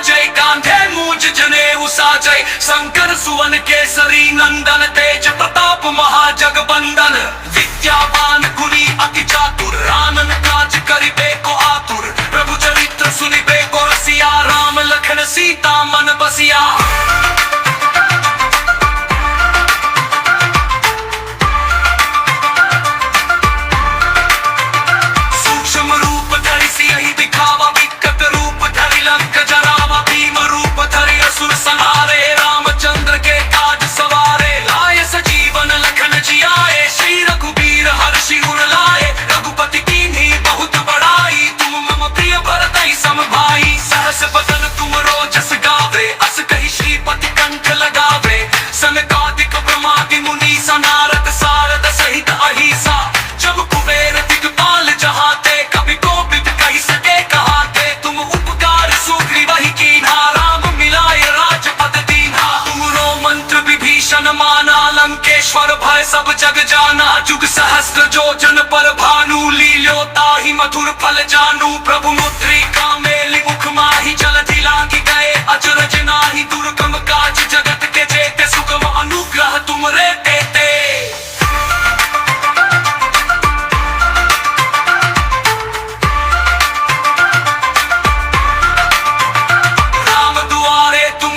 विराजय कांधे मूज जनेऊ साजय शंकर सुवन केसरी नंदन तेज प्रताप महाजगबंदन विद्यावान गुणी अति चातुर आनन काज करिबे को आतुर प्रभु चरित्र सुनिबे को रसिया राम लखन सीता मन बसिया। रामचंद्र के काज सवारे लाए सजीवन लखन जियाए श्री रघुबीर हर्षि उर लाए रघुपति कीन्ही बहुत बड़ाई तुम मम प्रिय भरतहि सम भाई सहस बदन तुम रोजस गावे अस कहि श्रीपति कंठ लगावे सनकादिक ब्रह्मादि मुनि नारद सारद सहित अहिसा जब कुबेर दिगपाल जहाते कभी कोपित कहि सके कहाते तुम उपकार सुग्रीवहि कीन्हा राम मिलाए राजपद दीन्हा तुमरो मंत्र विभीषण माना लंकेश्वर भय सब जग जाना जुग सहस्त्र जो जन पर भानु लील्यो ताहि मधुर फल जानू प्रभु मुद्रिका मेलि मुख माहि जलधि लांघि गए अचरज नाहि दुर्गम काज जगत के जेते सुगम अनुग्रह तुमरे तेते।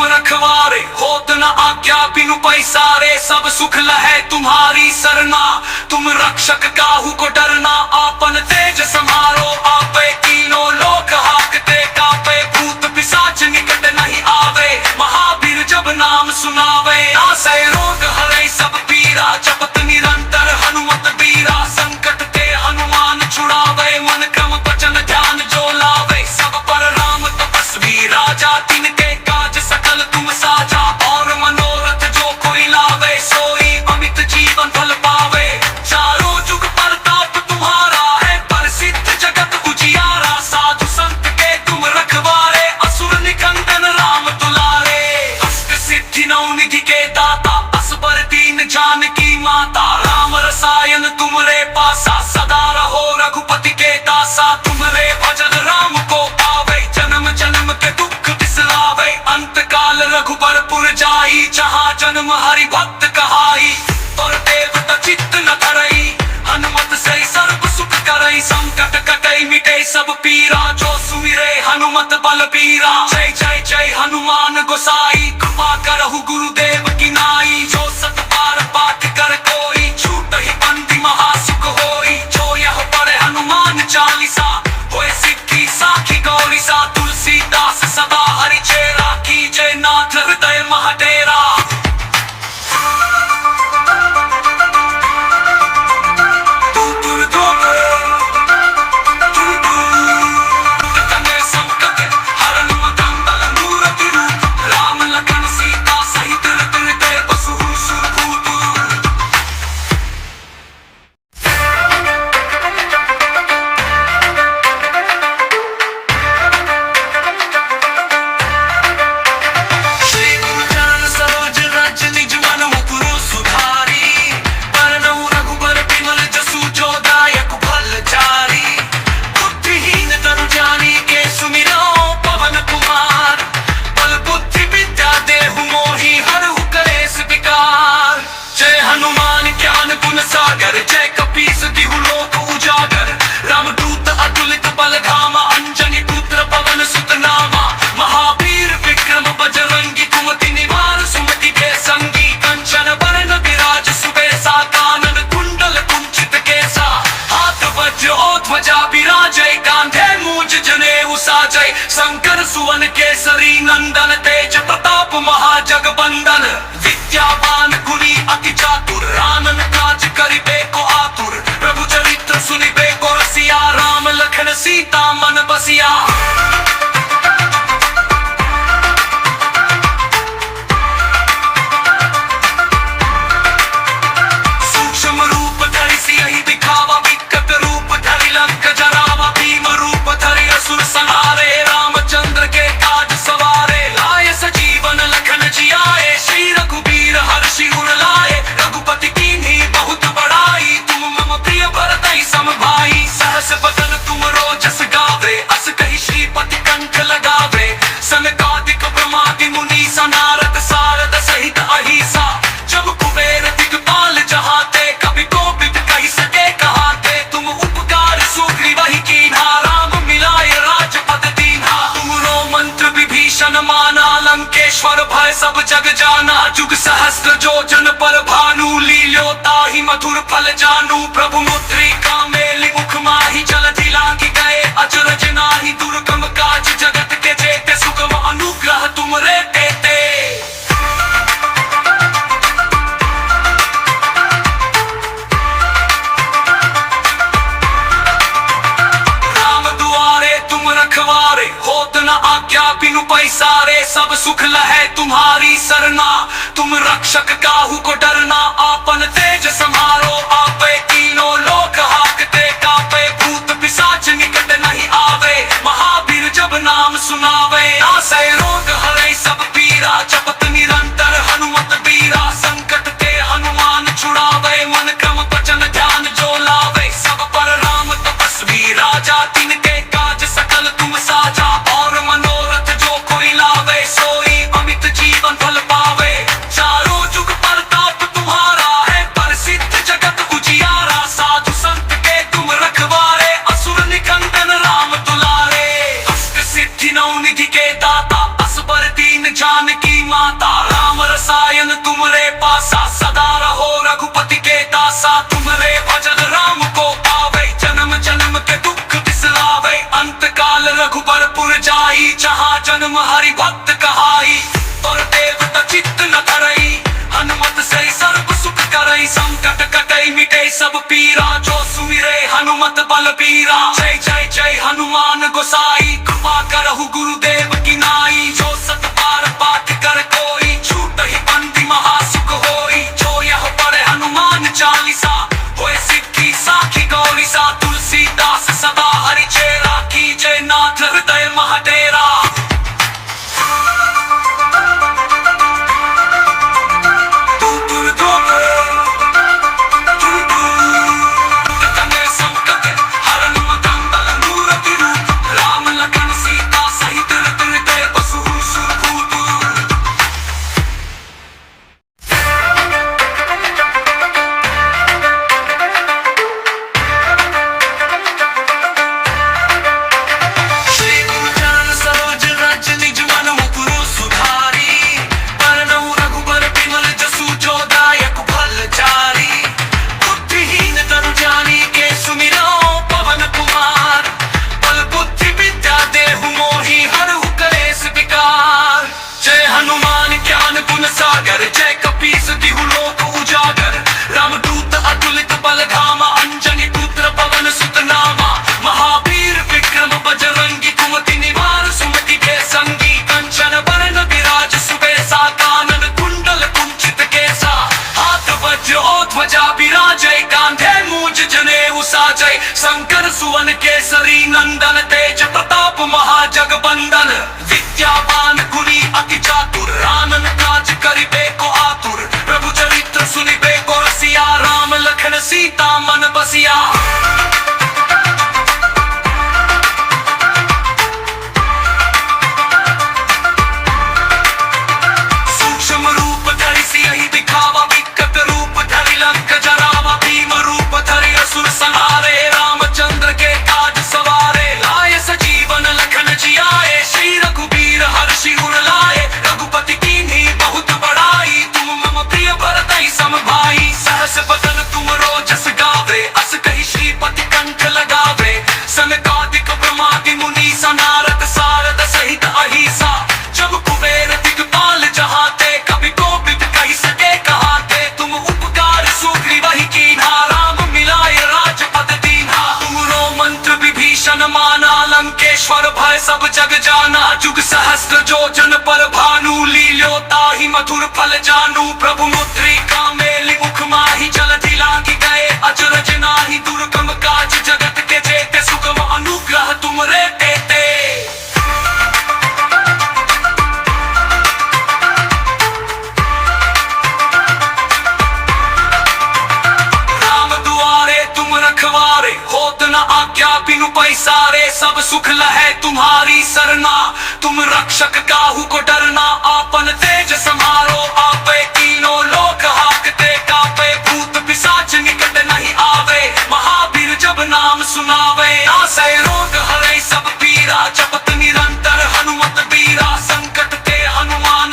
रखवारे होत न आज्ञा बिनु पैसारे सब सुख लहे तुम्हारी सरना तुम रक्षक काहू को डरना आपन तेज समारो आपे तीनों लोक हाकते कापे भूत पिशाच निकट नहीं आवे महावीर जब नाम सुनावे नासै रोग हरै सब पीरा जपत निरंतर हनुमत बीरा संकट ते हनुमान छुड़ावे मन क्रम वचन ध्यान जो लावे सब पर राम तपस्वी राजा तिनके काज सकल तुम साजा और मनोरथ जो कोई लावे सोई अमित जीवन फल पावे चारों जुग प्रताप तुम्हारा है प्रसिद्ध जगत उजियारा साधु संत के तुम रखवारे असुर निकंदन राम दुलारे अष्ट सिद्धि नौ निधि के दाता असबर दीन जानकी माता राम रसायन तुमरे पासा सदा रहो रघुपति के दासा तुमरे भजन राम को पावे जन्म जन्म के दुख बिसरावे अंत काल रघुबरपुर जाई जहाँ जन्म हरि भक्त कहाई और देवता चित्त न धरई हनुमत से सर्व सुख करई संकट कटई मिटे सब पीरा जो सुमिरे हनुमत बल बीरा जय जय जय हनुमान गोसाई कृपा करहु गुरुदेव की नाई जो सत बार पाठ कर कोई छूट ही बंदी महासुख होई जो यह पढ़े हनुमान चालीसा होए सिद्धि साखी गौरी सा तुलसीदास सदा हरि चेरा की जय नाथ हृदय महाडेरा। सागर जय कपीस तिहु लोक उजागर रामदूत अतुलित बल धामा अंजनी पुत्र पवन सुत नामा महावीर विक्रम बजरंगी कुमति निवार सुमति के संगी कंचन वरण विराज सुबेसा कानन कुंडल कुंचित केसा हाथ वज्र और ध्वजा विराजय कांधे मूज जनेऊ साजय शंकर सुवन केसरी नंदन तेज प्रताप महाजगबंदन विद्यावान गुणी अति चातुर आनन काज करिबे को आतुर प्रभु चरित्र सुनिबे को रसिया राम लखन सीता मन बसिया। सूक्ष्म रूप धरि सियहि दिखावा विकट रूप धरि लंक जरावा भीम रूप धरि असुर संहारे रामचंद्र के काज सवारे लाए सजीवन लखन जियाए श्री रघुबीर हर्षि उर लाए रघुपति कीन्ही बहुत बड़ाई तुम मम प्रिय भरतहि सम भाई सहस बदन तुम रोजस गावे अस कहि श्रीपति लंकेश्वर भय सब जग जाना। जुग सहस्त्र जो जन पर भानु, लील्यो ताहि मधुर फल जानू। प्रभु मुद्रिका मेलि मुख माहि, जलधि लांघि गए अचरज नाही। दुर्गम काज जगत के जेते, सुगम अनुग्रह तुमरे तेते। रखवारे होत न आज्ञा बिनु पैसारे, सब सुख लहै तुम्हारी सरना। तुम रक्षक काहू को डरना, आपन तेज समारो आपे। तीनों लोक हाकते कापे, भूत पिशाच निकट नहीं आवे। महावीर जब नाम सुनावे, नासै रोग हरै सब पीरा। जपत निरंतर हनुमत बीरा, संकट ते हनुमान छुड़ावे। मन क्रम वचन ध्यान जो लावे, सब पर राम तपस्वी राजा। तिनके काज सकल तुम साजा, और मनोरथ जो कोई लावे। सोई अमित जीवन फल पावे, चारों जुग प्रताप तुम्हारा है। प्रसिद्ध जगत उजियारा, साधु संत के तुम रखवारे। असुर निकंदन राम दुलारे, अष्ट सिद्धि नौ निधि के दाता। असबर दीन जानकी माता, राम रसायन तुमरे पासा। सदा रहो रघुपति के दासा, तुमरे भजन राम को पावे। जन्म जन्म के दुख बिसरावे, अंत काल रघुबरपुर जाई। जहाँ जन्म हरि भक्त कहाई, और देवता चित्त न धरई। हनुमत से सर्व सुख करई, संकट कटई मिटे सब पीरा। जो सुमिरे हनुमत बलबीरा, जय जय जय हनुमान गोसाई। कृपा करहु गुरुदेव की नाई, जो सत बार पाठ कर कोई। छूट ही बंदी महासुख होई, जो यह पढ़े हनुमान चालीसा। होए सिद्धि साखी गौरी सा, तुलसीदास सदा हरि चेरा। कीजय नाथ हृदय महाडेरा। जय कपीस तिहु लोक उजागर, रामदूत अतुलित बल धामा। अंजनी पुत्र पवन सुत नामा, महावीर विक्रम बजरंगी। कुमति निवार सुमति के संगी, कंचन बरन विराज सुबेसा। कानन कुंडल कुंचित केसा, हाथ वज्र और ध्वजा विराजय। कांधे मूंज जनेऊ साजय, शंकर सुवन केसरी नंदन। तेज प्रताप महाजगबंदन, विद्यावान गुणी अति चातुर। आनन काज करिबे को आतुर, प्रभु चरित्र सुनिबे को रसिया। राम लखन सीता मन बसिया। सूक्ष्म रूप धरि सियहि दिखावा, विकट रूप धरि लंक जरावा। भीम रूप धरि असुर संहारे, रामचंद्र के काज सवारे। लाए सजीवन लखन जियाए, श्री रघुबीर हर्षि उर लाए। रघुपति कीन्ही बहुत बड़ाई, तुम मम प्रिय भरतहि सम भाई। सहस बदन तुम रोजस गावे, अस कहि श्रीपति कंठ लगावे। सनकादिक ब्रह्मादि मुनीसा, नारद सारद सहित अहिसा। जब कुबेर दिगपाल जहाते, कवि कोविद कहि सके कहाते। तुम उपकार सुग्रीवहि कीन्हा, राम मिलाए राजपद दीन्हा। तुमरो मंत्र विभीषण माना, लंकेश्वर भय सब जग जाना। जुग सहस्त्र जो जन पर भानु, लील्यो ताहि मधुर फल जानू। प्रभु मुद्रिका मेलि मुख माहि, जलधि लांघि गए अचरज नाही। दुर्गम काज जगत के जेते, सुगम अनुग्रह तुमरे तेते। राम दुआरे तुम रखवारे, होत न आज्ञा बिनु पैसारे। सब सुख लहै तुम्हारी सरना, तुम रक्षक काहू को डरना। आपन तेज समारो आपे, तीनों लोक हाकते कापे। भूत पिशाच निकट नहीं आवे, महावीर जब नाम सुनावे। नासै रोग हरै सब पीरा, जपत निरंतर हनुमत बीरा। संकट ते हनुमान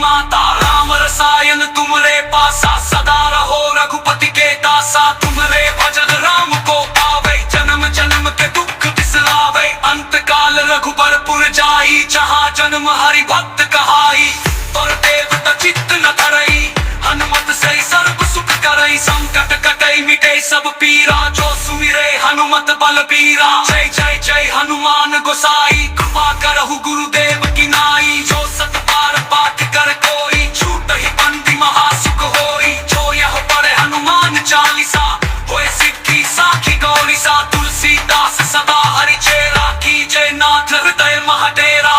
माता। राम रसायन तुमरे पासा, सदा रहो रघुपति के दासा। तुमरे भजन राम को पावे, जन्म जन्म के दुख बिसरावे। अंत काल रघुबरपुर जाई, जहाँ जन्म हरि भक्त कहाई। और देवता चित्त न धरई, हनुमत से सर्व सुख करई। संकट कटई मिटे सब पीरा, जो सुमिरे हनुमत बलबीरा। जय जय जय हनुमान गोसाई, कृपा करहु गुरुदेव की नाई। जो सत बार पाठ कर कोई, छूट ही बंदी महासुख होई। जो यह पढ़े हनुमान चालीसा, होए सिद्धि साखी गौरीसा। तुलसीदास सदा हरि चेरा, की जय नाथ हृदय महाडेरा।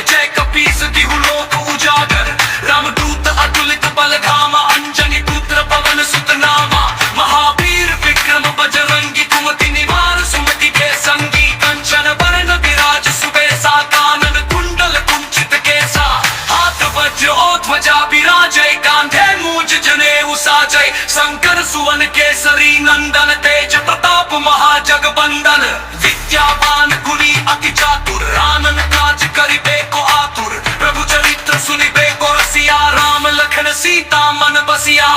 जय कपीस तिहु लोक उजागर, रामदूत अतुलित बल धामा। अंजनी पुत्र पवन सुत नामा, महावीर विक्रम बजरंगी। कुमति निवार सुमति के संगी, कंचन बरन विराज सुबेसा। कानन कुंडल कुंचित केसा, हाथ वज्र और ध्वजा विराजय। कांधे मूंज जनेऊ साजय, शंकर सुवन केसरी नंदन। तेज प्रताप महाजगबंदन, विद्यावान गुणी अति चातुर। आनन काज करिबे को आतुर, प्रभु चरित्र सुनिबे को रसिया। राम लखन सीता मन बसिया।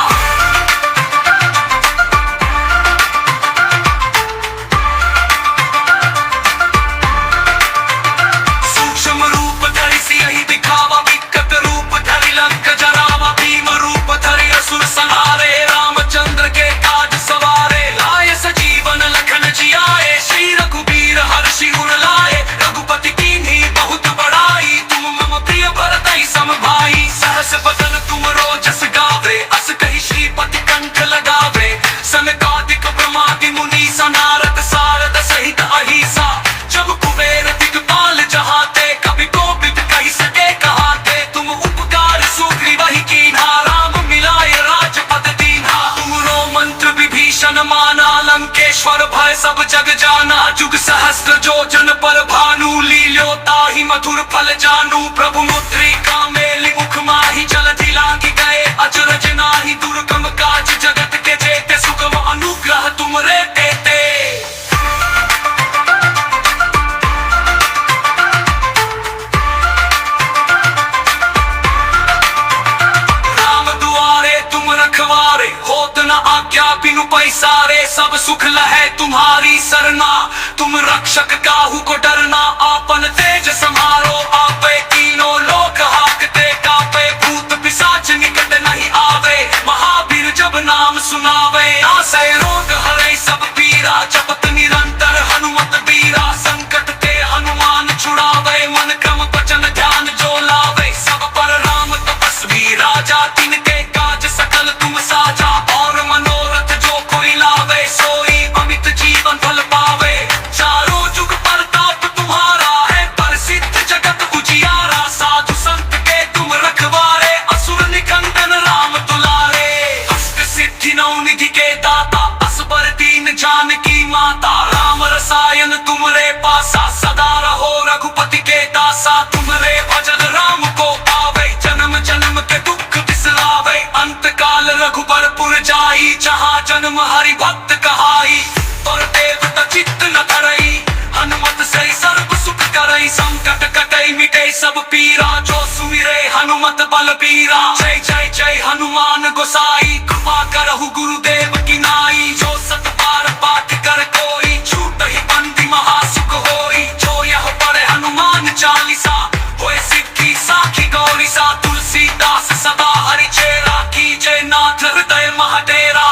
सूक्ष्म रूप धरि सियहि दिखावा, विकट रूप धरि लंक जरावा। भीम रूप धरि असुर संहारे, रामचंद्र के काज सवारे। लाए सजीवन लखन जियाए, श्री रघुबीर हर्षि उर लाए। रघुपति कीन्ही बहुत बड़ाई, तुम मम प्रिय भरतहि सम भाई। सहस बदन तुम रोजस गावे, अस कहि श्रीपति कंठ लगावे। सनकादिक ब्रह्मादि मुनीसा, नारद सारद सहित अहिसा। जब कुबेर दिगपाल जहाते, कभी कोविद कहि सके कहाते। तुम उपकार सुग्रीवहि कीन्हा, राम मिलाय राजपद दीन्हा। तुमरो मंत्र विभीषण माना, लंकेश्वर भय सब जग जाना। जुग सहस्त्र जो जन पर भानु, लील्यो ताहि मधुर फल जानू। प्रभु मुद्रिका मेलि मुख माहि, जलधि लांघि गए अचरज नाहि। दुर्गम काज जगत के जेते, सुगम अनुग्रह तुमरे तेते। राम दुआरे तुम रखवारे, होत न आज्ञा बिनु पैसारे। सब सुख लहै तुम्हारी सरना, तुम रक्षक काहू को डरना। आपन तेज समारो आपे, तीनों लोक हाकते कापे। भूत पिशाच निकट नहीं आवे, महावीर जब नाम सुनावे। नासै रोग हरै सब पीरा, जपत निरंतर हनुमत बीरा। संकट ते हनुमान छुड़ावे, मन क्रम वचन ध्यान जो लावे। सब पर राम तपस्वी राजा, तिनके काज सकल तुम साजा। और मनोरथ जो कोई लावे, सोई अमित जीवन फल पावे। चारों जुग परताप तुम्हारा है, प्रसिद्ध जगत उजियारा। साधु संत के तुम रखवारे, असुर निकंदन राम दुलारे। अष्ट सिद्धि नौ निधि के दाता, असबर दीन जानकी माता। राम रसायन तुमरे पासा, सदा रहो रघुपति के दासा। तुमरे भजन राम को पावे, जन्म जन्म के दुख बिसरावे। अंत काल रघुबरपुर जाई, जहाँ जन्म हरि भक्त कहाई। और देवता चित्त न धरई, हनुमत से सर्व सुख करई। संकट कटई मिटे सब पीरा, जो सुमिरे हनुमत बलबीरा। जय जय जय हनुमान गोसाई, कृपा करहु गुरुदेव की नाई। जो सत बार पाठ कर कोई, छूट ही बंदी महासुख होई। जो यह पढ़े हनुमान चालीसा, होए सिद्धि साखी गौरीसा। तुलसीदास सदा हरि चेरा, की जय नाथ हृदय महाडेरा।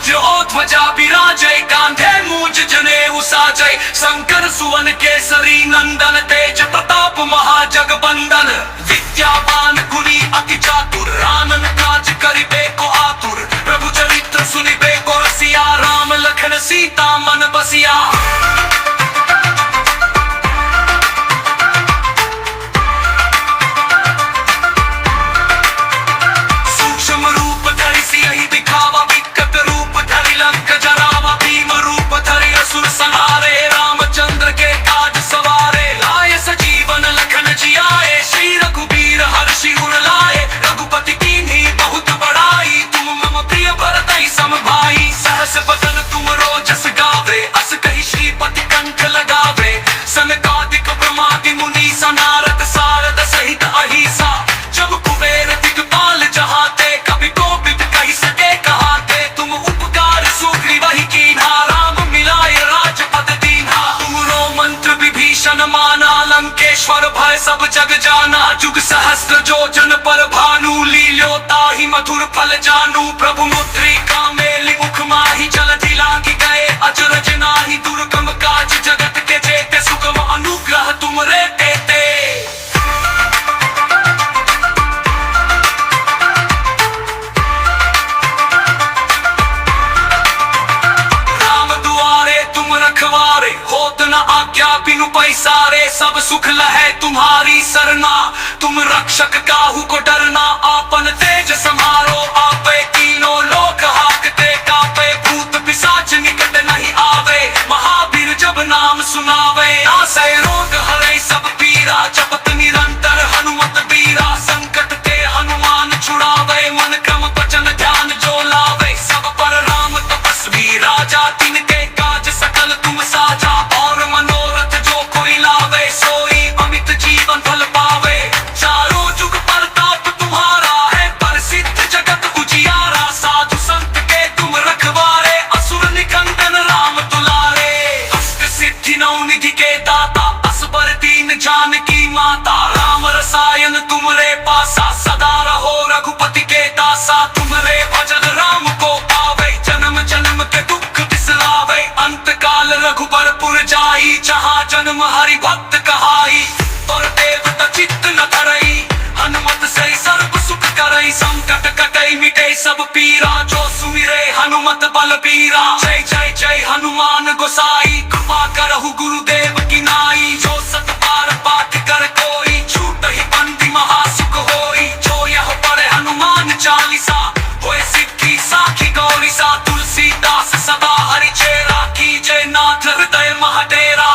वज्र और ध्वजा विराजय, कांधे मूंज जनेऊ साजय। शंकर सुवन केसरी नंदन, तेज प्रताप महाजगबंदन। विद्यावान गुणी अति चातुर, आनन काज करिबे को आतुर। प्रभु चरित्र सुनिबे को रसिया, राम लखन सीता मन बसिया। लंकेश्वर भय सब जग जाना, जुग सहस्त्र जो जन पर भानु। लील्यो ताहि मधुर फल जानू, प्रभु मुद्रिका मेलि मुख माहि। जलधि लांघि गए अचरज नाही, दुर्गम काज जगत के जेते। सुगम अनुग्रह तुमरे तेते। राम दुआरे तुम रखवारे, होत न आज्ञा बिनु पैसारे। सब सुख लहै तुम्हारी सरना, तुम रक्षक काहू को डरना। आपन तेज समारो आपे, तीनों लोक हाकते कापे। भूत पिशाच निकट नहीं आवे, महावीर जब नाम सुनावे। नासै रोग हरै सब पीरा, जपत निरंतर हनुमत बीरा। संकट ते हनुमान छुड़ावे, मन क्रम वचन ध्यान जो लावे। सब पर राम तपस्वी राजा, तिनके काज सकल तुम साजा। और मनोरथ जो कोई लावे, सोई अमित जीवन फल पावे। चारों जुग प्रताप तुम्हारा है, प्रसिद्ध जगत उजियारा। साधु संत के तुम रखवारे, असुर निकंदन राम दुलारे। अष्ट सिद्धि नौ निधि के दाता, असबर दीन जानकी माता। राम रसायन तुमरे पासा, सदा रहो रघुपति के दासा। तुमरे भजन राम को पावे, जन्म जन्म के दुख बिसरावे। अंत काल रघुबरपुर जाई, जहाँ जन्म हरि भक्त कहाई। और देवता चित्त न धरई, हनुमत से सर्व सुख करई। संकट कटई मिटे सब पीरा, जो सुमिरे हनुमत बलबीरा। जय जय जय हनुमान गोसाई, कृपा करहु गुरुदेव की नाई। जो सत बार पाठ कर कोई, छूट ही बंदी महासुख होई। जो यह पढ़े हनुमान चालीसा, होए सिद्धि साखी गौरीसा। तुलसीदास सदा हरि चेरा, कीजय नाथ हृदय महाडेरा।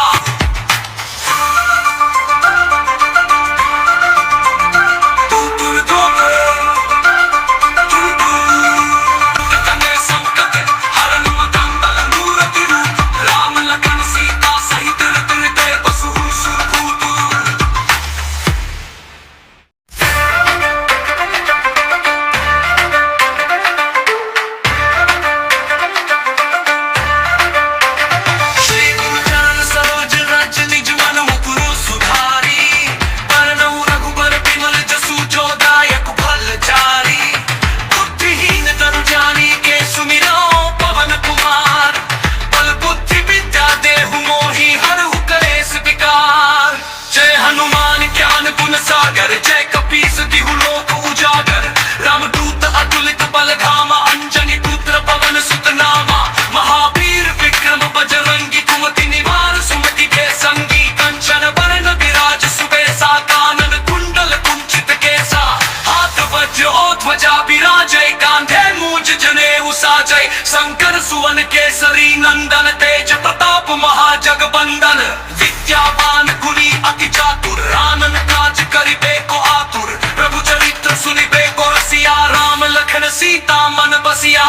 जय कपीस तिहु लोक उजागर, रामदूत अतुलित बल धामा। अंजनी पुत्र पवन सुत नामा, महावीर विक्रम बजरंगी। कुमति निवार सुमति के संगी, कंचन बरन विराज सुबेसा। कानन कुंडल कुंचित केसा, हाथ वज्र और ध्वजा विराजय। कांधे मूंज जनेऊ साजय, शंकर सुवन केसरी नंदन। तेज प्रताप महाजगबंदन, विद्यावान गुणी अति चातुर। आनन काज करिबे को आतुर, प्रभु चरित्र सुनिबे को रसिया। राम लखन सीता मन बसिया।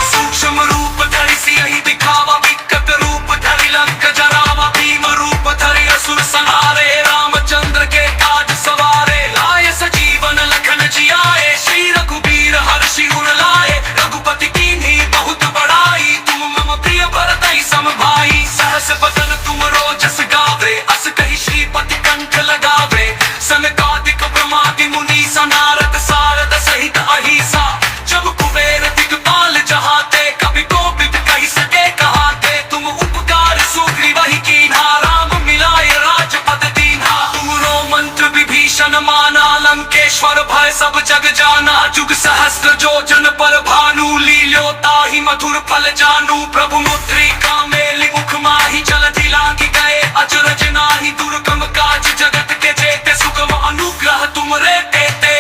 सूक्ष्म रूप धरि सियहि दिखावा, विकट रूप धरि लंक जरावा। भीम रूप धरि असुर संहारे, रामचंद्र के काज सवारे। लाए सजीवन लखन जियाए, श्री रघुबीर हर्षि उर लाए। रघुपति कीन्ही बहुत बड़ाई, तुम मम प्रिय भरतहि सम भाई। सहस बदन तुम रोजस गावे, अस कहि श्रीपति कंठ विभीषण माना, लंकेश्वर भय सब जग जाना। जुग सहस्त्र जो जन पर भानु, लील्योता ही मधुर फल जानू। प्रभु मुद्रिका मेली मुख माही, जलधि लांघि गए अचरज नाही। दुर्गम काज जगत के जेते, सुगम अनुग्रह तुमरे तेते।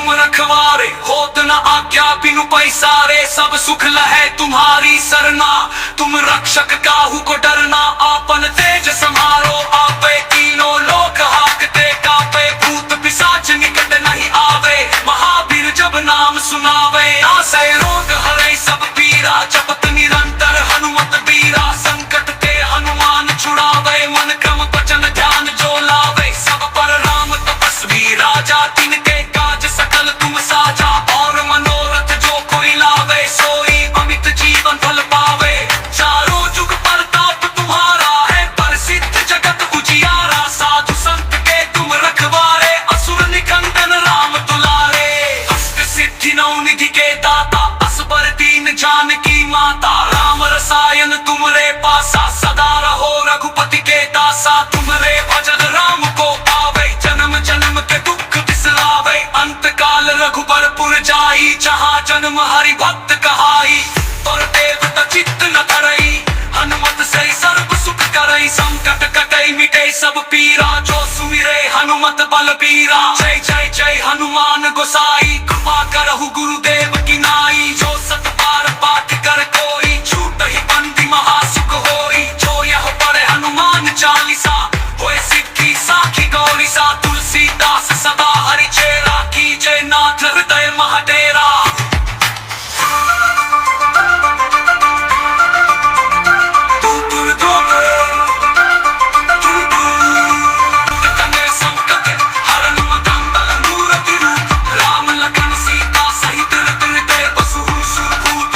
रखवारे होत न आज्ञा बिनु पैसारे, सब सुख लहै तुम्हारी सरना। तुम रक्षक काहू को डरना, आपन तेज समारो आपे। तीनों लोक हाकते कापे, भूत पिशाच निकट नहीं आवे। महावीर जब नाम सुनावे, नासै रोग हरै सब पीरा। जपत निरंतर हनुमत बीरा, संकट ते हनुमान छुड़ावे। मन क्रम वचन ध्यान जो लावे, सब पर राम तपस्वी राजा। तिनके काज सकल तुम साजा, और मनोरथ जो कोई लावे। सोई अमित जीवन फल पावे, चारों जुग प्रताप तुम्हारा है। प्रसिद्ध जगत उजियारा, साधु संत के तुम रखवारे। असुर निकंदन राम दुलारे, अष्ट सिद्धि नौ निधि के दाता। असबर दीन जानकी माता, राम रसायन तुमरे पासा। सदा रहो रघुपति के दासा, तुमरे भजन राम को पावे। जन्म जन्म के दुख बिसरावे, अंत काल रघुबरपुर जाई। जहाँ जन्म हरि भक्त कहाई, और देवता चित्त न धरई। हनुमत से सर्व सुख करई, संकट कटई मिटे सब पीरा। जो सुमिरे हनुमत बल बीरा, जय जय जय हनुमान गोसाई। कृपा करहु गुरुदेव की नाई, जो सत बार पाठ कर कोई। छूट ही बंदी महासुख होई, जो यह पढ़े हनुमान चालीसा। होए सिद्धि साखी गौरी सा, तुलसीदास सदा हरि चेरा। कीजय नाथ हृदय महाडेरा। राम लखन सीता सहित हृदय बसु सुरभूत।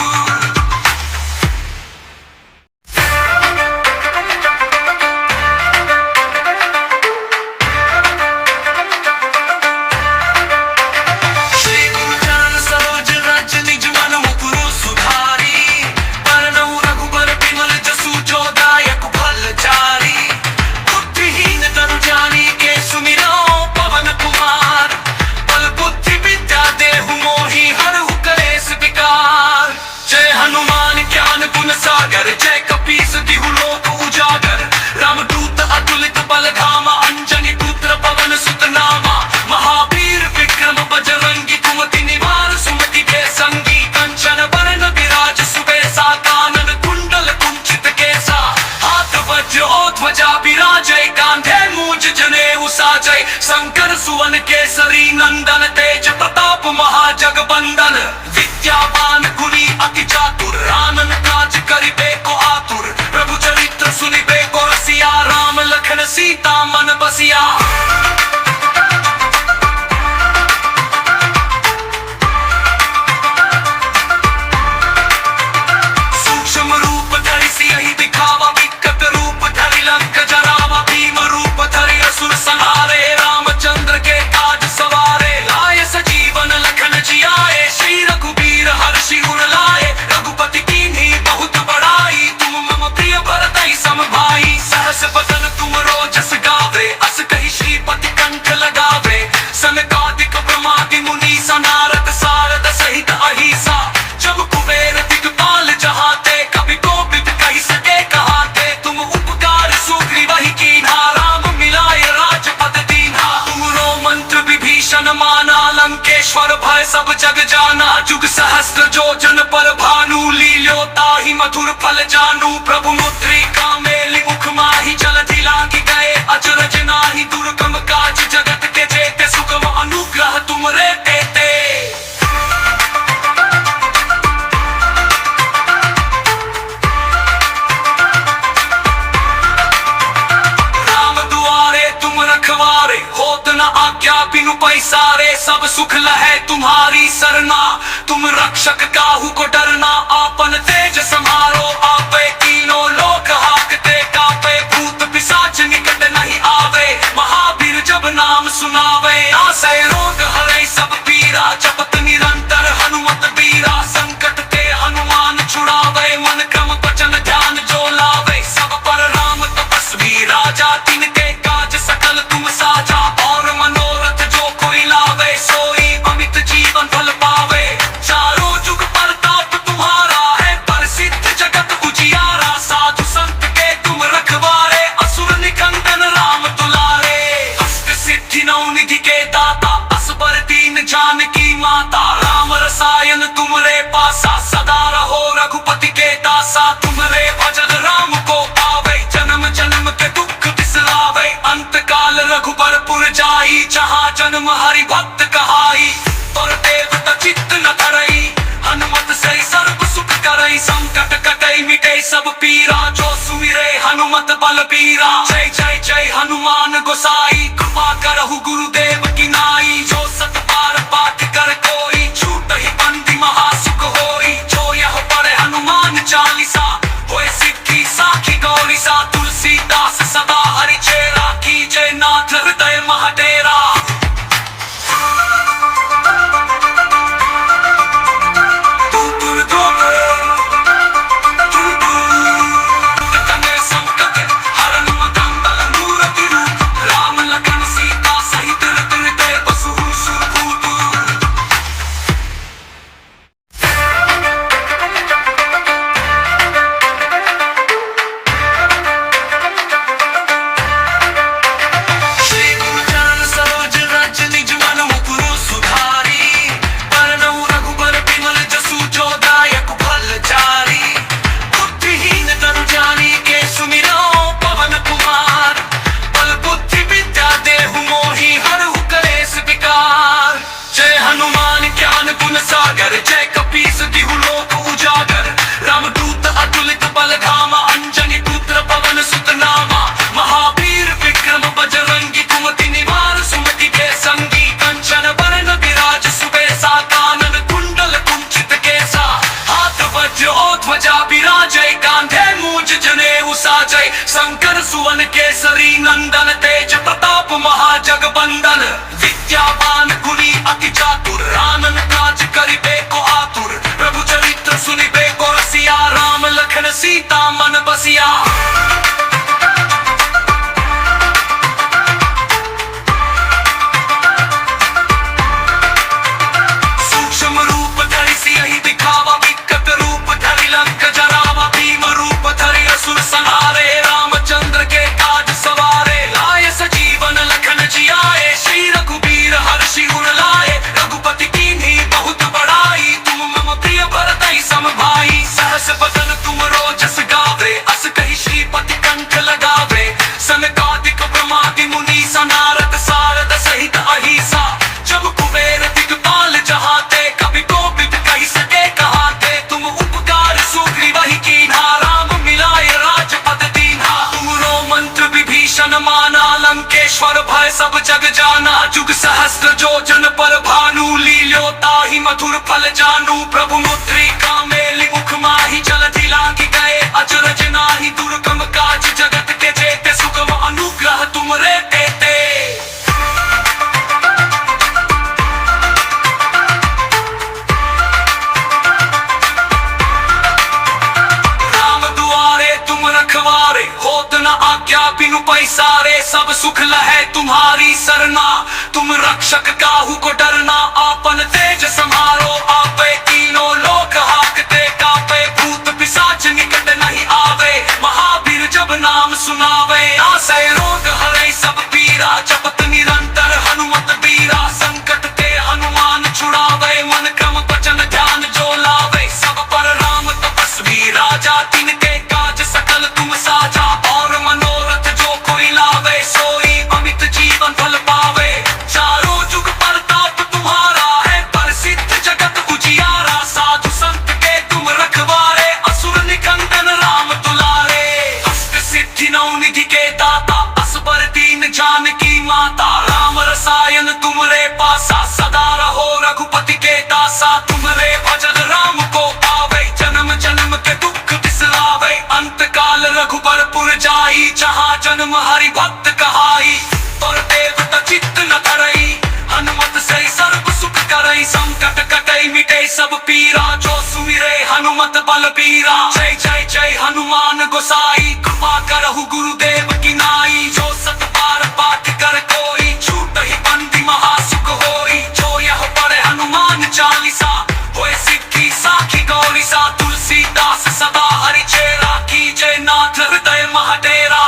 सागर जय कपीस तिहु लोक उजागर। रामदूत अतुलित बल धामा, अंजनी पुत्र पवन सुत नामा। महावीर विक्रम बजरंगी, कुमति निवार सुमति के संगी। कंचन वरण विराज सुबेसा, कानन कुंडल कुंचित केसा। हाथ वज्र और ध्वजा विराजय, कांधे मूंज जनेऊ साजय। शंकर सुवन केसरी नंदन, तेज प्रताप महाजगबंदन। विद्यावान गुणी अति चातुर, आनन काज करिबे को आतुर। प्रभु चरित्र सुनिबे को रसिया, राम लखन सीता मन बसिया। सूक्ष्म रूप धरि सियहि दिखावा, विकट रूप धरि लंक जरावा। भीम रूप धरि असुर संहारे, रामचंद्र के काज सवारे। लाए सजीवन लखन जियाए, श्री रघुबीर हर्षि उर लाए। रघुपति कीन्ही बहुत बड़ाई, तुम मम प्रिय भरतहि सम भाई। सहस बदन तुम रोजस गावे, अस कहि श्रीपति कंठ लगावे। सनकादिक ब्रह्मादि मुनीसा, नारद सारद सहित अहिसा। जब कुबेर दिगपाल जहाते, कवि कोविद कहि सके कहाते। तुम उपकार सुग्रीवहि कीन्हा, राम मिलाय राजपद दीन्हा। तुमरो मंत्र विभीषण माना, लंकेश्वर भय सब जग जाना। जुग सहस्त्र जो जन पर भानु, लील्योता ही मधुर फल जानू। प्रभु मुद्रिका मेली मुख माही, जलधि लांघि गए अचरज नाही। दुर्गम काज जगत के जेते, सुगम अनुग्रह तुमरे तेते। राम दुआरे तुम रखवारे, होत न आज्ञा बिनु पैसारे। सब सुख लहै तुम्हारी सरना, तुम रक्षक काहू को डरना। आपन तेज समारो आपे, तीनों लोक हाकते कापे। भूत पिशाच निकट नहीं आवे, महावीर जब नाम सुनावे। नासै रोग हरै सब पीरा, जपत निरंतर हनुमत बीरा। संकट पासा, सदा रहो रघुपति के दासा। तुम्हारे भजन राम को पावे, जन्म जन्म के दुख बिसरावे। अंत काल रघुबरपुर जाई, जहाँ जन्म हरि भक्त कहाई। और देवता चित्त न धरई, हनुमत से सर्व सुख करई। संकट कटई मिटे सब पीरा, जो सुमिरे हनुमत बलबीरा। जय जय जय हनुमान गोसाई, कृपा करहु गुरुदेव की नाई। जो सत बार पाठ कर कोई, छूट ही बंदी महासुख होई। जो यह पढ़े हनुमान चालीसा, होए सिद्धि साखी गौरीसा। तुलसीदास सदा हरि चेरा, कीजय नाथ हृदय महडेरा। जय कपीस तिहु लोक उजागर, रामदूत अतुलित बल धामा। अंजनी पुत्र पवन सुत नामा, महावीर विक्रम बजरंगी। कुमति निवार सुमति के संगी, कंचन वरण विराज सुबेसा। कानन कुंडल कुंचित केसा, हाथ वज्र और ध्वजा विराजय। कांधे मूंज जनेऊ साजय, शंकर सुवन केसरी नंदन। तेज प्रताप महाजगबंदन, विद्यावान गुणी अति चातुर। आनन काज करिबे को आतुर, प्रभु चरित्र सुनिबे को रसिया। राम लखन सीता मन बसिया। सूक्ष्म रूप धरि सियहि दिखावा, विकट रूप धरि लंक जरावा। भीम रूप धरि असुर संहारे, रामचंद्र के काज सवारे। लाए सजीवन लखन जियाए, श्री रघुबीर हर्षि उर लाए। रघुपति कीन्ही बहुत बड़ाई, तुम मम प्रिय भरतहि सम भाई। सहस बदन तुम रोजस गावे, अस कहि श्रीपति कंठ लगावे। सनकादिक ब्रह्मादि मुनीसा, नारद सारद सहित अहिसा। जब कुबेर दिगपाल जहाते, कवि कोविद कहि सके कहाते। तुम उपकार सुग्रीवहि कीन्हा, राम मिलाए राजपद दीन्हा। तुमरो मंत्र विभीषण माना, लंकेश्वर भय सब जग जाना। जुग सहस्त्र जो जन पर भानु, लील्यो ताहि मधुर फल जानू। प्रभु मुद्रिका मेलि मुख माहि, जलधि लांघि गए अचरज नाहि। दुर्गम काज जगत के जेते, सुगम अनुग्रह तुमरे तेते। राम दुआरे तुम रखवारे, होत न आज्ञा बिनु पैसारे। सब सुख लहै तुम्हारी सरना, तुम रक्षक काहू को डरना। आपन तेज समारो आपे, तीनों लोक हाकते कापे। भूत पिशाच निकट नहीं आवे, महावीर जब नाम सुनावे। नासै रोग हरै सब पीरा, जपत निरंतर हनुमत बीरा। संकट ते हनुमान छुड़ावे, मन क्रम वचन ध्यान जो लावे। सब पर राम तपस्वी राजा, तिनके काज सकल तुम साजा। और मनोरथ जो कोई लावे, सोई अमित जीवन फल पावे। चारों जुग प्रताप तुम्हारा है, प्रसिद्ध जगत उजियारा। साधु संत के तुम रखवारे, असुर निकंदन राम दुलारे। अष्ट सिद्धि नौ निधि के दाता, असबर दीन जानकी माता। राम रसायन तुमरे पासा, सदा रहो रघुपति के दासा। तुम्हारे भजन राम को पावे, जन्म जन्म के दुख बिसरावे। अंत काल रघुबरपुर जाई, जहाँ जन्म हरि भक्त कहाई। और देवता चित्त न धरई, हनुमत से सर्व सुख करई। संकट कटई मिटे सब पीरा, जो सुमिरे हनुमत बलबीरा। जय जय जय हनुमान गोसाई, कृपा करहु गुरुदेव की नाई। जो सत बार पाठ कर कोई, छूट ही बंदी महासुख होई। जो यह पढ़े हनुमान चालीसा, होए सिद्धि साखी गौरीसा। तुलसीदास सदा हरि चेरा, कीजय नाथ हृदय महडेरा।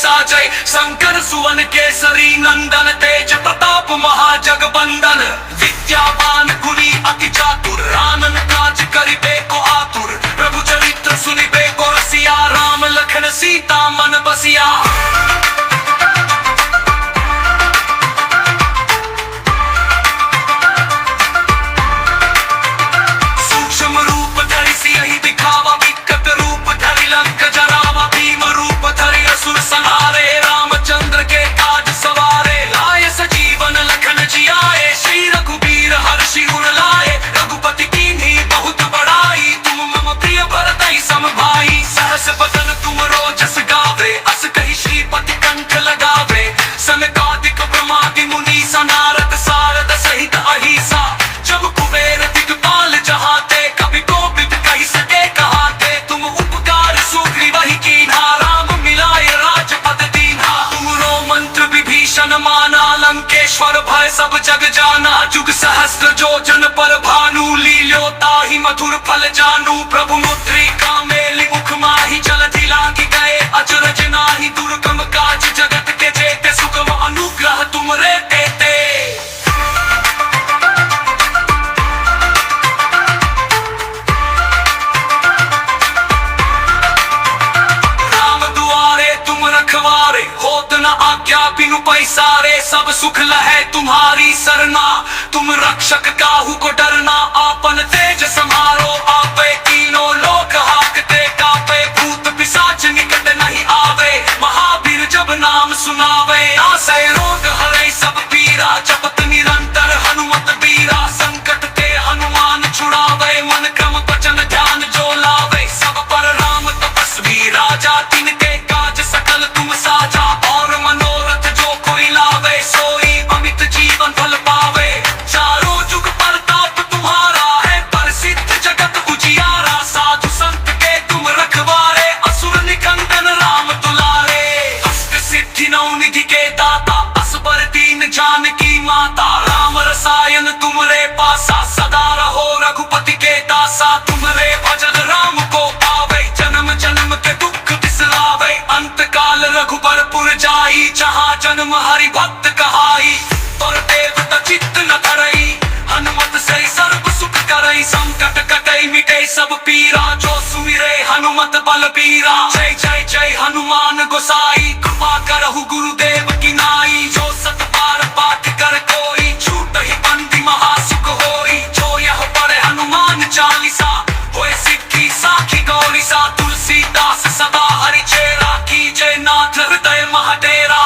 साजय शंकर सुवन केसरी नंदन तेज प्रताप महाजगबंदन विद्यावान गुणी अति चातुर आनन काज करिबे को आतुर प्रभु चरित्र सुनिबे को रसिया राम लखन सीता मन बसिया। सूक्ष्म रूप धरि सियहि दिखावा विकट रूप धरि लंक जरावा भीम रूप धरि असुर संहारे रामचंद्र के काज सवारे लाए सजीवन लखन जियाए श्री रघुबीर हर्षि उर लाए रघुपति कीन्ही बहुत बड़ाई तुम मम प्रिय भरतहि सम भाई सहस बदन तुम रोजस गावे अस कहि श्रीपति कंठ लगावे सनकादिक ब्रह्मादि मुनीसा नारद सारद सहित अहिसा जब कुबेर दिगपाल जहाते कभी कोविद कहि सके कहाते तुम उपकार सुग्रीवहि कीन्हा राम मिलाए राजपद दीन्हा तुमरो मंत्र विभीषण माना लंकेश्वर भय सब जग जाना जुग सहस्त्र जोजन पर भानु लील्यो ताहि मधुर फल जानू प्रभु मुद्रिका मेलि मुख माहि जलधि लांघि गए अचरज नाहि दुर्गम काज जगत के जेते सुगम अनुग्रह तुमरे तेते। राम दुआरे तुम रखवारे होत न आज्ञा बिनु पैसारे सब सुख लहै तुम्हारी सरना तुम रक्षक काहू को डरना आपन तेज समारो आपे तीनों लोक हाकते कापे भूत पिशाच निकट नहीं आवे महावीर जब नाम सुनावे नासै रोग हरै सब पीरा जपत निरंतर हनुमत बीरा संकट ते हनुमान छुड़ावे मन क्रम वचन ध्यान जो लावे सब पर राम तपस्वी राजा तिनके काज सकल तुम साजा और मनोरथ जो कोई लावे सोई अमित जीवन फल पावे चारों जुग प्रताप तुम्हारा है प्रसिद्ध जगत उजियारा साधु संत के तुम रखवारे असुर निकंदन राम दुलारे अष्ट सिद्धि नौ निधि के दाता असबर दीन जानकी माता राम रसायन तुमरे पासा सदा रहो रघुपति के दासा तुमरे भजन राम को पावे जन्म जन्म के दुख बिसरावे अंत काल रघुबरपुर जाई जहाँ जन्म हरि भक्त कहाई और देवता चित्त न धरई हनुमत से सर्व सुख करई संकट कटई मिटे सब पीरा जो सुमिरे हनुमत बलबीरा जय जय जय हनुमान गोसाई कृपा करहु गुरुदेव की नाई जो सत बार पाठ कर कोई छूट ही बंदी महासुख होई जो यह पढ़े हनुमान चालीसा होए सिद्धि साखी गौरीसा तुलसीदास सदा हरि चेरा कीजय नाथ हृदय महाडेरा।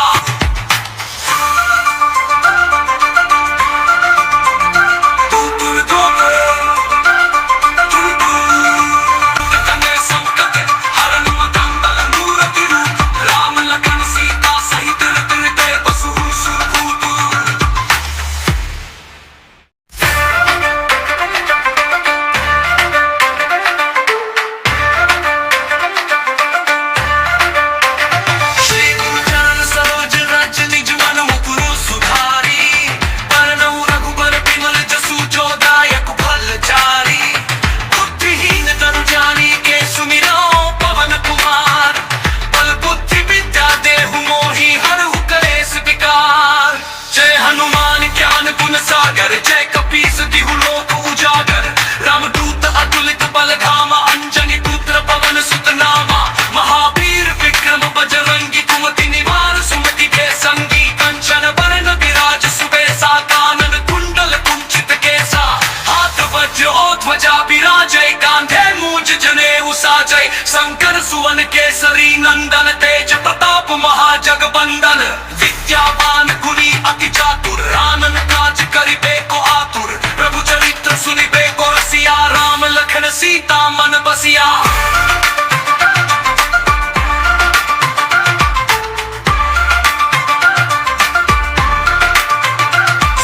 जय कपीस तिहु लोक उजागर रामदूत अतुलित बल धामा अंजनी पुत्र पवन सुत नामा महावीर विक्रम बजरंगी कुमति निवार सुमति के संगी कंचन बरन विराज सुबेसा कानन कुंडल कुंचित केसा हाथ वज्र और ध्वजा विराजय कांधे मूंज जनेऊ साजय शंकर सुवन केसरी नंदन तेज प्रताप महाजगबंदन विद्यावान गुणी अति चातुर आनन काज करिबे को आतुर प्रभु चरित्र सुनिबे को रसिया राम लखन सीता मन बसिया।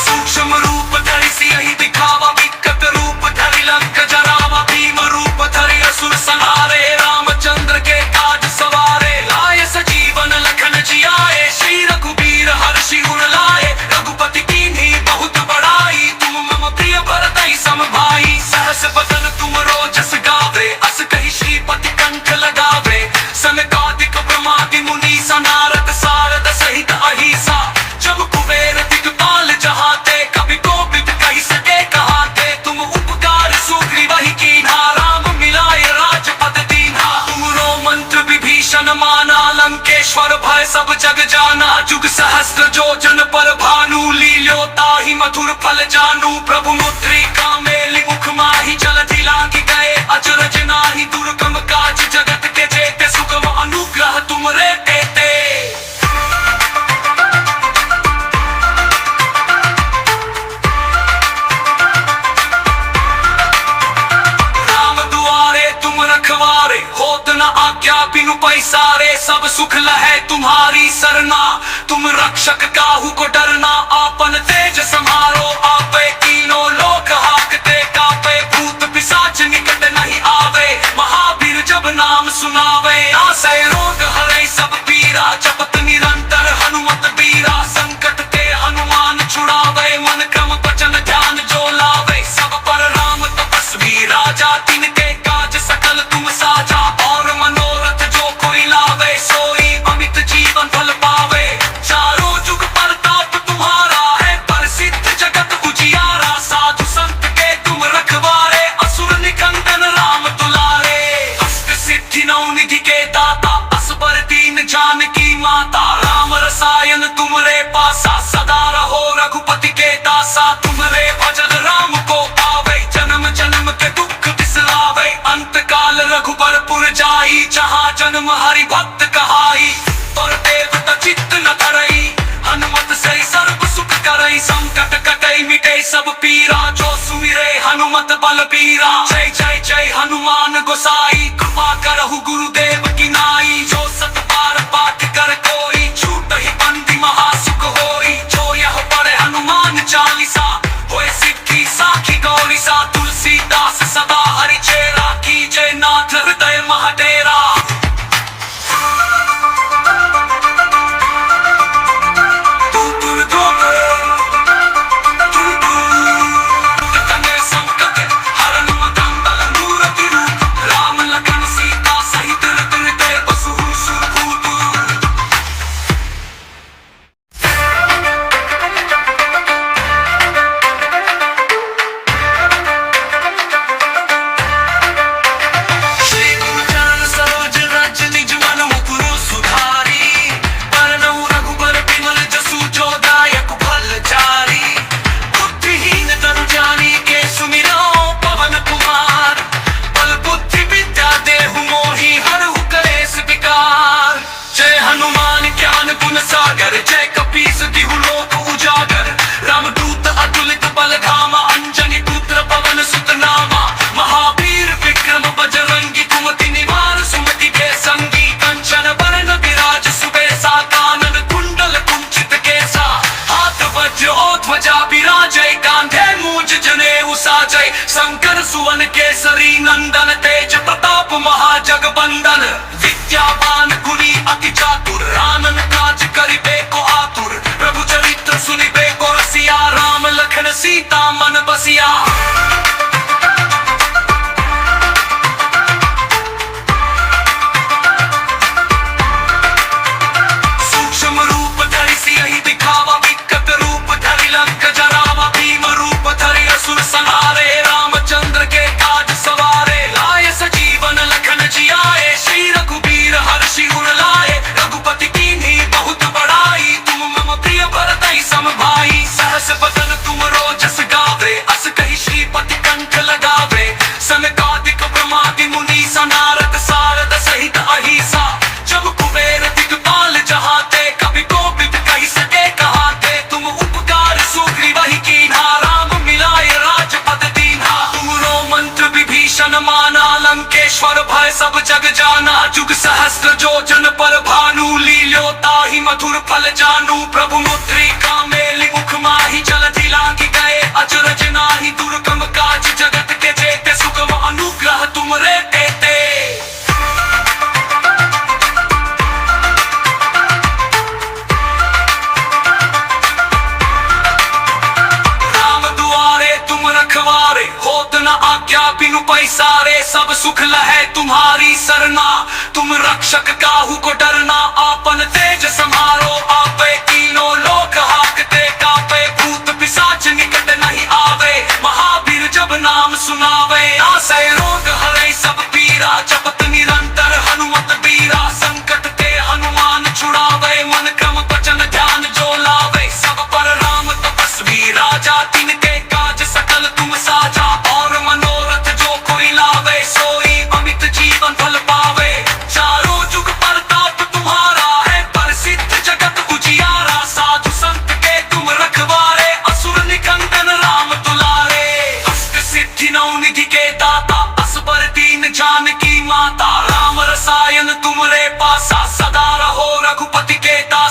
सूक्ष्म रूप धरि सियहि दिखावा विकट रूप धरि लंक जरावा भीम रूप धरि असुर संहारे रामचंद्र के काज सवारे लाए सजीवन लखन जियाए श्री रघुबीर हर्षि उर लाए रघुपति कीन्ही बहुत बड़ाई तुम मम प्रिय भरतहि सम भाई सहस बदन तुम रोजस गावे अस कहि श्रीपति लंकेश्वर भय सब जग जाना। जुग सहस्त्र जो जन पर भानु, लील्यो ताहि मधुर फल जानू। प्रभु मुद्रिका मेलि मुख माहि, जलधि लांघि गए अचरज नाही। दुर्गम काज जगत के जेते, सुगम अनुग्रह तुमरे तेते। रखवारे होत न आज्ञा बिनु पैसारे, सब सुख लहै तुम्हारी सरना। तुम रक्षक काहू को डरना, आपन तेज समारो आपे। तीनों लोक हाकते कापे, भूत पिशाच निकट नहीं आवे। महावीर जब नाम सुनावे, नासै रोग हरै सब पीरा। जपत निरंतर हनुमत बीरा, संकट ते हनुमान छुड़ावे। मन क्रम वचन ध्यान जो लावे, सब पर राम तपस्वी राजा। तिनके काज सकल तुम साजा, और मनोरथ जो कोई लावे। सोई अमित जीवन फल पावे, चारों जुग प्रताप तुम्हारा है। प्रसिद्ध जगत उजियारा, साधु संत के तुम रखवारे। असुर निकंदन राम दुलारे, अष्ट सिद्धि नौ निधि के दाता। असबर दीन जानकी माता, राम रसायन तुमरे पासा। सदा रहो रघुपति के दासा, तुमरे भजन राम को पावे। जन्म जन्म के दुख बिसरावे, अंत काल रघुबरपुर जाई। जहाँ जन्म हरि भक्त कहाई, और देवता चित्त न धरई। हनुमत से सर्व सुख करई, संकट कटई मिटे सब पीरा। जो सुमिरे हनुमत बलबीरा, जय जय जय हनुमान गोसाई। कृपा करहु गुरुदेव की नाई, जो सत बार पाठ कर कोई। छूट ही बंदी महासुख होई, जो यह पढ़े हनुमान चालीसा। होए सिद्धि साखी गौरी सा, तुलसीदास सदा हरि चेरा। कीजय नाथ हृदय महाडेरा। जय कपीस तिहु लोक उजागर, रामदूत अतुलित बल धामा। अंजनी पुत्र पवन सुत नामा, महावीर विक्रम बजरंगी। कुमति निवार सुमति के संगी, कंचन बरन विराज सुबेसा। कानन कुंडल कुंचित केसा, हाथ वज्र और ध्वजा विराजय। कांधे मूंज जनेऊ साजय, शंकर सुवन केसरी नंदन। तेज प्रताप महाजगबंदन, विद्यावान गुणी अति चातुर। आनन काज करिबे को आतुर, प्रभु चरित्र सुनिबे को रसिया। राम लखन सीता मन बसिया। सूक्ष्म रूप धरि सियहि दिखावा, विकट रूप धरि लंक जरावा। भीम रूप धरि असुर संहारे, रामचंद्र के काज सवारे। लाए सजीवन लखन जियाए, श्री रघुबीर हर्षि उर लाए। रघुपति कीन्ही बहुत बड़ाई, तुम मम प्रिय भरतहि सम भाई। सहस बदन तुम रोजस गावे, अस कहि श्रीपति कंठ लगावे। सनकादिक ब्रह्मादि मुनीसा, नारद सारद सहित अहिसा। जब कुबेर दिगपाल जहाते, कवि कोविद कहि सके कहाते। तुम उपकार सुग्रीवहि कीन्हा, राम मिलाए राजपद दीन्हा। तुमरो मंत्र विभीषण माना, लंकेश्वर भय सब जग जाना। जुग सहस्त्र जो जन पर भानु, लील्यो ताहि मधुर फल जानू। प्रभु मुद्रिका मेलि मुख माहि, जलधि लांघि गए अचरज नाही। दुर्गम काज जगत के जेते, सुगम अनुग्रह तुमरे तेते। राम दुआरे तुम रखवारे, होत न आज्ञा बिनु पैसारे। सब सुख लहै तुम्हारी सरना, तुम रक्षक काहू को डरना। आपन तेज समारो आपे, तीनों लोक हाकते कापे। भूत पिशाच निकट नहीं आवे, महावीर जब नाम सुनावे। नासै रोग हरै सब पीरा, जपत निरंतर हनुमत बीरा। संकट ते हनुमान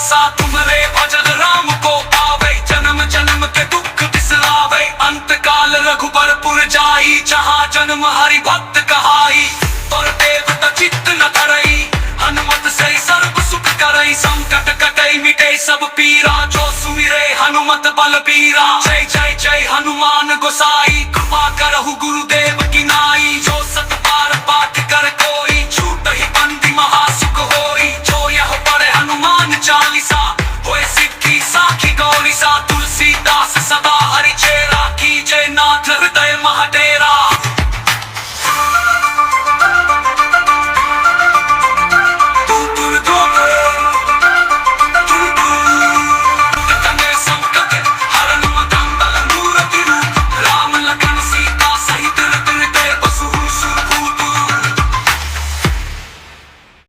आसा तुम्हारे भजन राम को पावे जन्म जन्म के दुख बिसरावे अंत काल रघुबरपुर जाई जहाँ जन्म हरि भक्त कहाई पर देवता चित्त न धरई हनुमत से सर्व सुख करई संकट कटई मिटे सब पीरा जो सुमिरे हनुमत बलबीरा जय जय जय हनुमान।